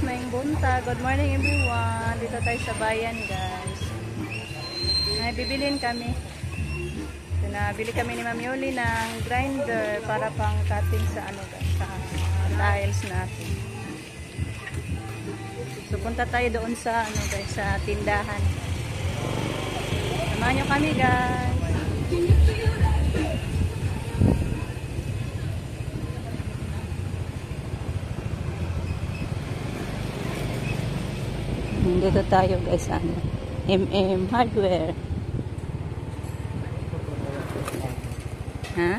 maing bunta. Good morning everyone. Dito tayo sa bayan guys. Ay, bibilin kami. Bili kami ni Ma'am Yoli ng grinder para pang cutting sa ano guys, sa tiles natin. So punta tayo doon sa ano guys, sa tindahan. Samahan nyo kami guys. Dito tayo guys, ano, MM Hardware. Ha?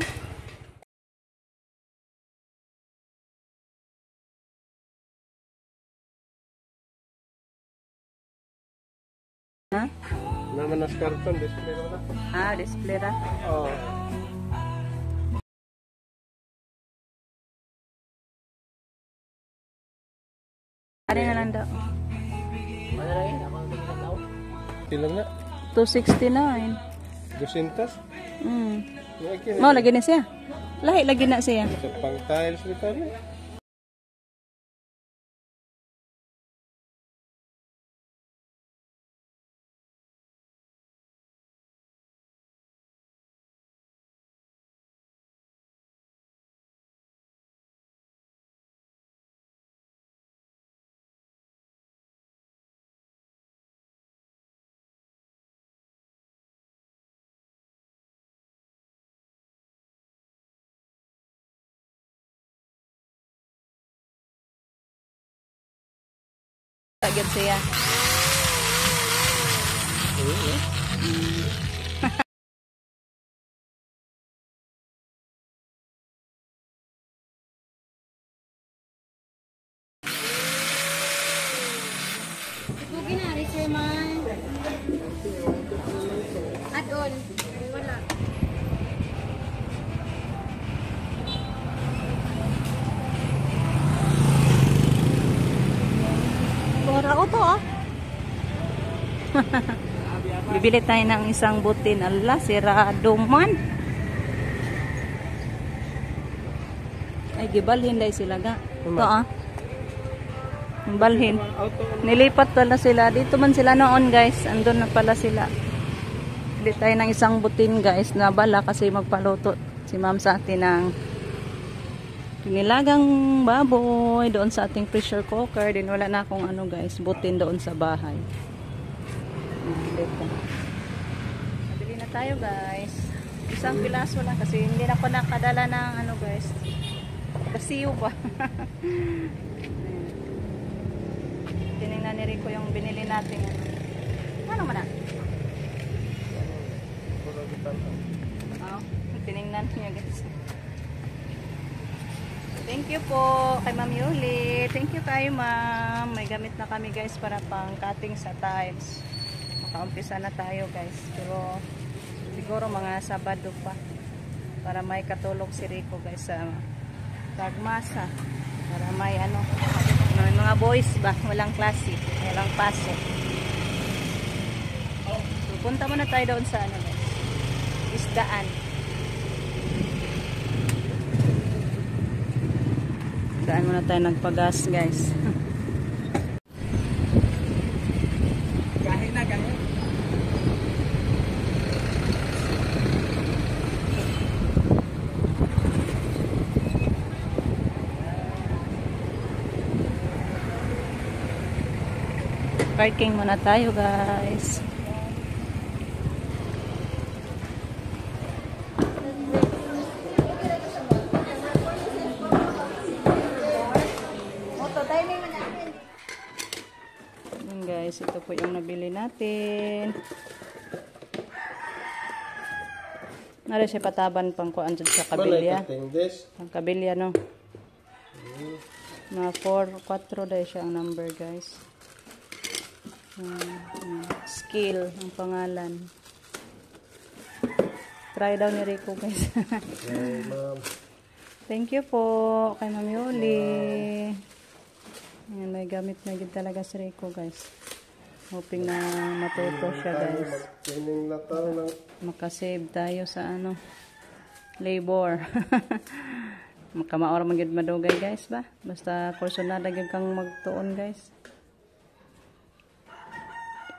Ha? Naman nas karton display na. Ah, display ra. Oh. Ari na lang daw. Ilang na? 269. 200? Mau lagi na siya. Lahi lagi na siya. Sa pang tiles dito na. Agad siya. Bugi na rin sir man. Add-on. Wala. Bora ko to ah. Bibili tayo ng isang butin. Ala, sirado man. Ay, gibalhin dahil sila ga. Ito ah. Balhin. Nilipat pala sila. Dito man sila noon guys. Andun na pala sila. Bili tayo ng isang butin guys na bala kasi magpaluto si ma'am sa atin ng nilagang baboy doon sa ating pressure cooker. Din wala na akong ano guys, butin doon sa bahay. Nabili na tayo guys. Isang pilaso lang kasi hindi na pa nakadala ng ano guys. Kasiyo ba? Tinignan ni Rico yung binili natin. Ano man na? Oh, tinignan niya guys. Thank you po kay Ma'am Yuli. Thank you kayo ma'am. May gamit na kami guys para pang cutting sa tiles. Makaumpisa na tayo guys. Pero siguro mga Sabado pa. Para may katulog si Rico guys sa pagmasa. Para may ano, may mga boys ba? Walang klase. Walang pasok. So, punta muna tayo doon sa ano guys. Isdaan. Saan muna tayo nagpagas guys. Gahin na, gahin. Parking muna tayo guys. Guys, ito po yung nabili natin. Nara siya pataban pang kuan dyan sa kabilya. Ang kabilya no. Na 4 dahil siya ang number guys. Skill ang pangalan. Try daw ni Rico guys. Okay, ma'am. Thank you po kay Ma'am Yoli. Ayan, may gamit na din talaga si Rico guys. Hoping na matuto siya guys. Makasave tayo sa ano labor. Makamaor man gyud madugay guys ba. Basta personal gyud kang magtuon guys.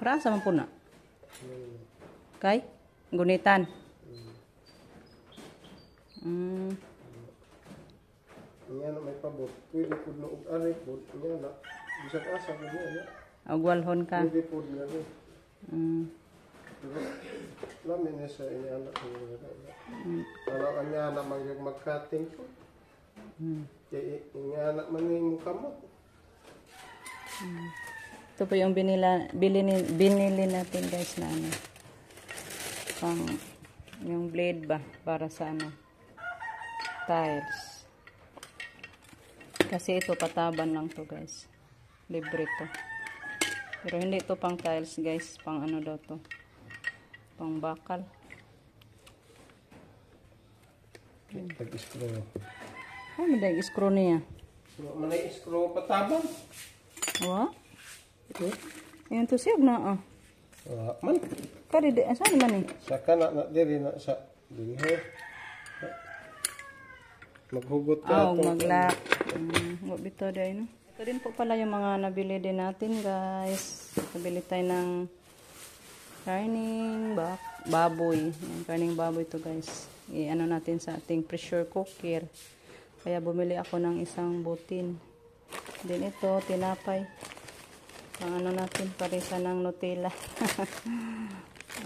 Para sa man po na. Kay gunitan. Nga na may pabot. Pwede po na ug-ari po. Nga na. Bisag asa ko niya. Agwalhon ka. Pwede po na rin. Pero, lamin niya sa inyanak ko. Parang ang inyanak mag-cutting po. Kaya inyanak man yung mukha mo. Ito po yung binili natin guys na ano. Pang yung blade ba para sa ano tiles. Kasi ito pataban lang to guys. Libre to. Pero hindi to pang tiles guys, pang ano daw to. Pang bakal. Tag-screw. Oh, may screw niya. Manay screw patabang. Wa? Yung to siyag na Man. Kari di asan man eh. Saka na diri na sa dinho. Maghugot ka Maglock. Wag bito day no. Ito din po pala yung mga nabili din natin guys. Nabili tayo ng karning baboy. Yung karning baboy to guys. I-ano natin sa ating pressure cooker. Kaya bumili ako ng isang butin. Din ito, tinapay. Ang ano natin, parisa ng Nutella.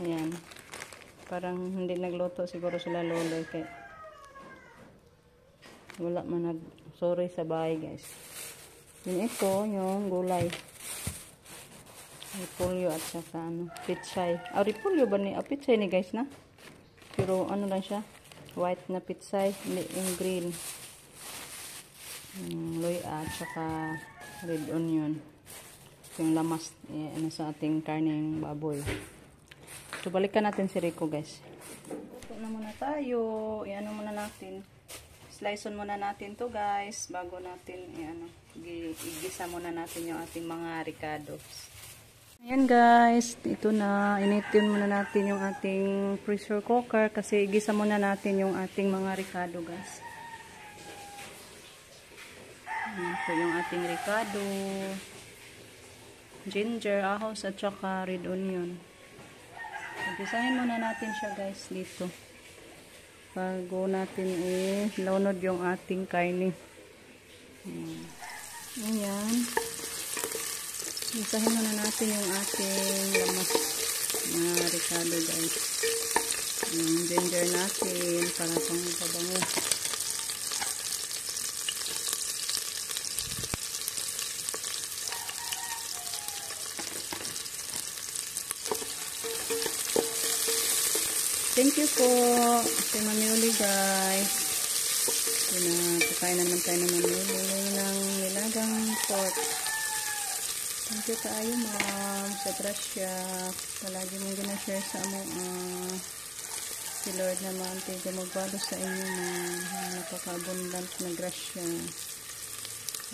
Ayan. Parang hindi nagluto siguro sila lolo. Kaya wala man sorry sa bahay guys. Din ito, yung gulay. Repolyo at saka ano, pitsay. Repolyo ba ni? Pitsay ni guys na. Pero ano lang siya. White na pitsay. Hindi yung green. Luya at saka red onion. Yung lamas ano sa ating karneng baboy. So balikan natin si Rico guys. Ito na muna tayo. Iano muna natin. Slice on muna natin to guys bago natin igisa muna natin yung ating mga ricados. Ayan guys, ito na. Initin muna natin yung ating pressure cooker kasi igisa muna natin yung ating mga ricado guys. Ito yung ating ricado. Ginger, ahos at saka red onion. Gisahin muna natin siya guys dito. Bago natin ilunod yung ating karne. Ayan. Gisahin muna natin yung ating lamas na ricado guys. Yung ginger natin para pang pabango. Thank you po kay Mami Uli guys. Pakain naman tayo ng Mami Uli ng nilagang pork. Thank you tayo ma'am sa grasya. Palagi mong gina-share sa amo. Si Lord naman tiga magbalo sa inyo ma'am. Napaka-abundant na grasya.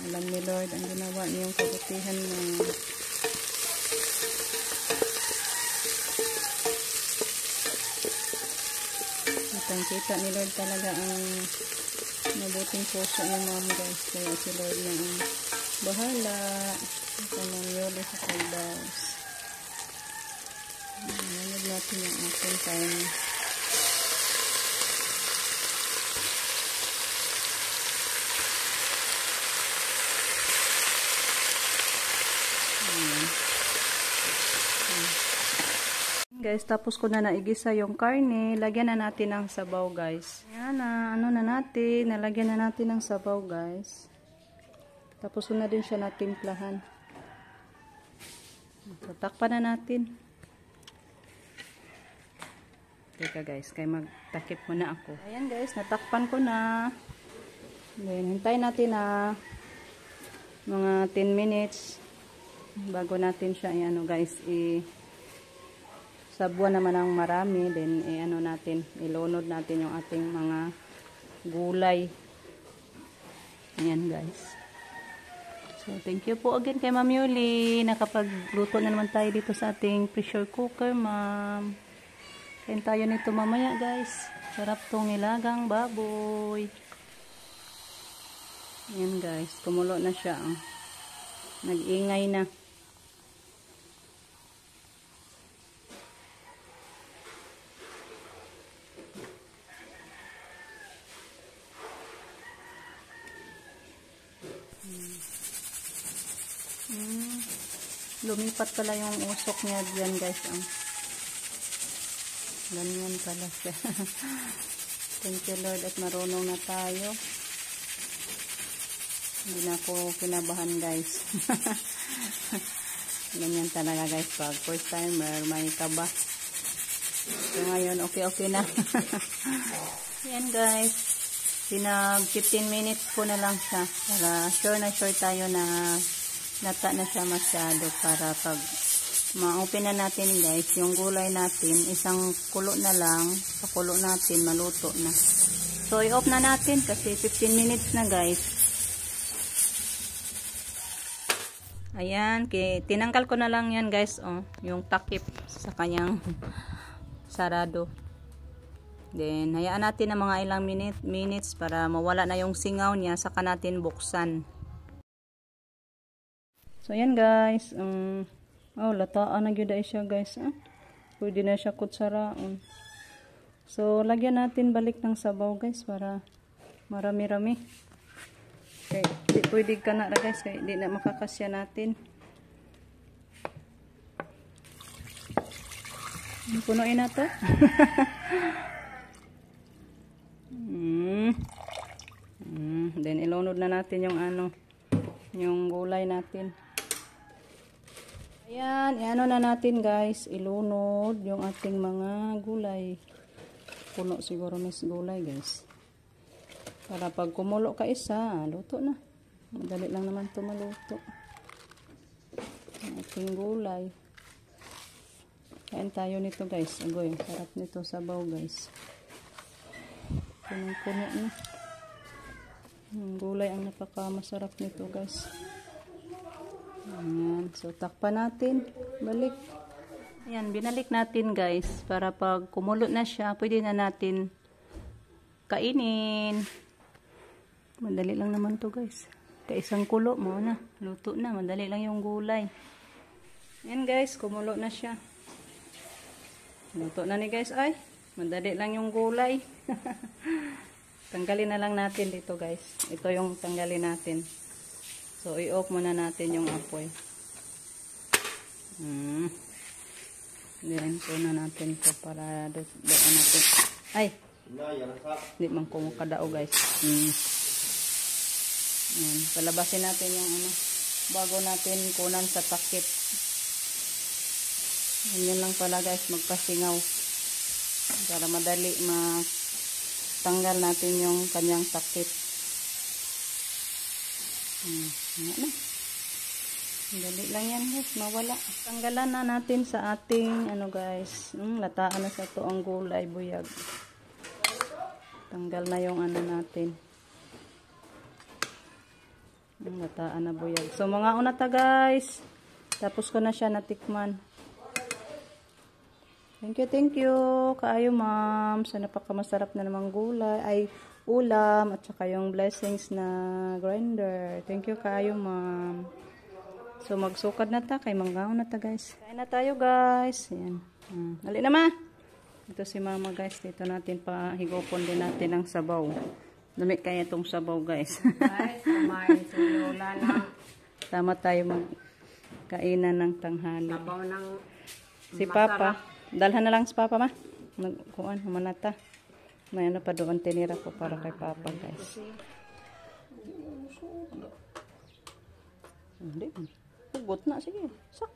Alam ni Lord ang ginawa niyong kabutihan ma'am. Kita ni Lord talaga ang mabuting puso niya ma'am guys. Kaya si Lord na ang bahala sa mangyoli sa kaldaos. Nanood natin yung ating time. Guys, tapos ko na naigisa yung karne. Lagyan na natin ng sabaw, guys. Ayan na, ano na natin. Nalagyan na natin ng sabaw, guys. Tapos ko na din siya natimplahan. Tatakpan na natin. Teka, guys. Kaya magtakip muna ako. Ayan, guys. Natakpan ko na. Then, hintayin natin na mga 10 minutes bago natin siya, ano, guys, sabuan naman ng marami, then ilunod natin yung ating mga gulay. Ayan guys. So thank you po again kay Ma'am Yuli. Nakapagluto na naman tayo dito sa ating pressure cooker, ma'am. Kain tayo nito mamaya guys. Sarap tong nilagang baboy. Ayan guys, kumulo na siya. Oh. Nag-ingay na. Lumipat pala yung usok niya dyan guys. Ganyan pala siya. Thank you Lord at marunong na tayo. Hindi na ako kinabahan guys. Ganyan talaga guys pag first timer may kaba. So ngayon okay na. Yan guys. Pinag 15 minutes ko na lang siya. Para sure tayo na lata na siya masyado para pag ma-open na natin guys, yung gulay natin, isang kulo na lang, pakulo natin, maluto na. So, i-off na natin kasi 15 minutes na guys. Ayan, tinanggal ko na lang yan guys, oh, yung takip sa kanyang sarado. Then, hayaan natin ng mga ilang minutes para mawala na yung singaw niya, saka natin buksan. So, ayan guys. Lataan na gyud siya guys. Pwede na siya kutsaraon. So, lagyan natin balik ng sabaw guys para marami-rami. Okay, di pwede ka na guys. Kaya di na makakasya natin. Punuin na to. Then, ilunod na natin yung yung gulay natin. Ayan, iano na natin guys, ilunod yung ating mga gulay. Puno siguro mis gulay guys. Para pag kumulo ka isa, luto na. Madali lang naman ito maluto. Ang ating gulay. Kain tayo nito guys. Agoy, sarap nito sabaw guys. Punong-puno na. Gulay ang napakamasarap nito guys. Ayan. So, takpan natin. Balik. Ayan, binalik natin guys. Para pag kumulo na siya, pwede na natin kainin. Madali lang naman to guys. Kaisang kulo mo na. Luto na. Madali lang yung gulay. Ayan guys, kumulo na siya. Luto na ni guys. Ay, madali lang yung gulay. Tanggalin na lang natin dito guys. Ito yung tanggalin natin. So, i-off muna natin yung apoy. Then, na natin ito para doon natin. Ay! Hindi man kumukadao guys. Ayan. Palabasin natin yung bago natin kunan sa takip. Yan lang pala guys, magpasingaw. Para madali tanggal natin yung kanyang takip. Ano? Dali lang yan guys, mawala. Tanggalan na natin sa ating guys. Lataan na sa to ang gulay buyag. Tanggal na yung natin. Lataan na buyag. So mga una ta guys. Tapos ko na siya natikman. Thank you. Kaayo ma'am. Sa napakamasarap na namang gulay. Ay, ulam. At saka yung blessings na grinder. Thank you kaayo ma'am. So, magsukad na ta. Kay manggaon na ta guys. Kain na tayo guys. Ayan. Dali na ma. Ito si mama guys. Dito natin pa higopon din natin ang sabaw. Dami kaya itong sabaw guys. Guys, kumain si Lola na. Tama tayo magkainan ng tanghali. Sabaw ng Si Papa. Dalhan na lang si Papa ma. Nagkuhan, humanata. May pa doon tinira ko para kay Papa guys. Hindi. Hugot na. Sige. Sak.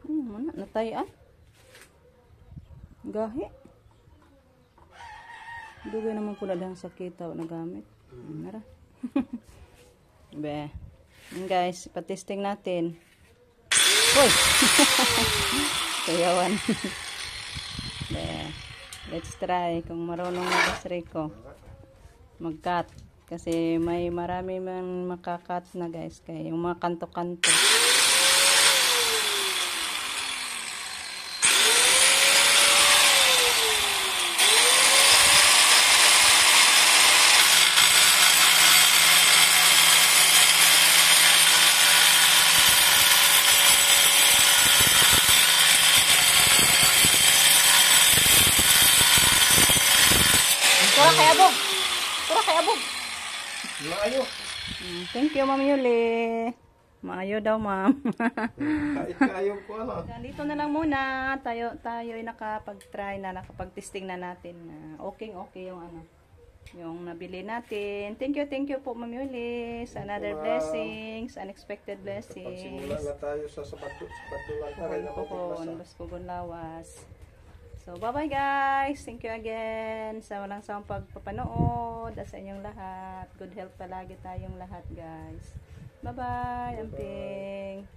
Mana? Natayaan. Gahi. Dugay naman pula lang sa kita na gamit. Nara. Be. Guys, patesting natin. Hoy! Sayawan. Be. Let's try kung marunong na Rico mag-cut. Kasi may marami man makakat na guys. Kaya yung mga kanto-kanto. abog. Pura kay abog. Maayo. Thank you, Ma'am Yuli. Maayo daw, ma'am. Kahit kayo ko ano. Dito na lang muna. Tayo ay nakapag-try na, nakapag-testing na natin. Okay yung ano. Yung nabili natin. Thank you po, Ma'am Yuli. Sa another blessings, unexpected blessings. Pagsimula na tayo sa Sabado lang tayo na magbasa. Baspugon lawas. So, bye-bye guys. Thank you again sa walang sawang pagpapanood at sa inyong lahat. Good health palagi tayong lahat, guys. Bye-bye. Amping.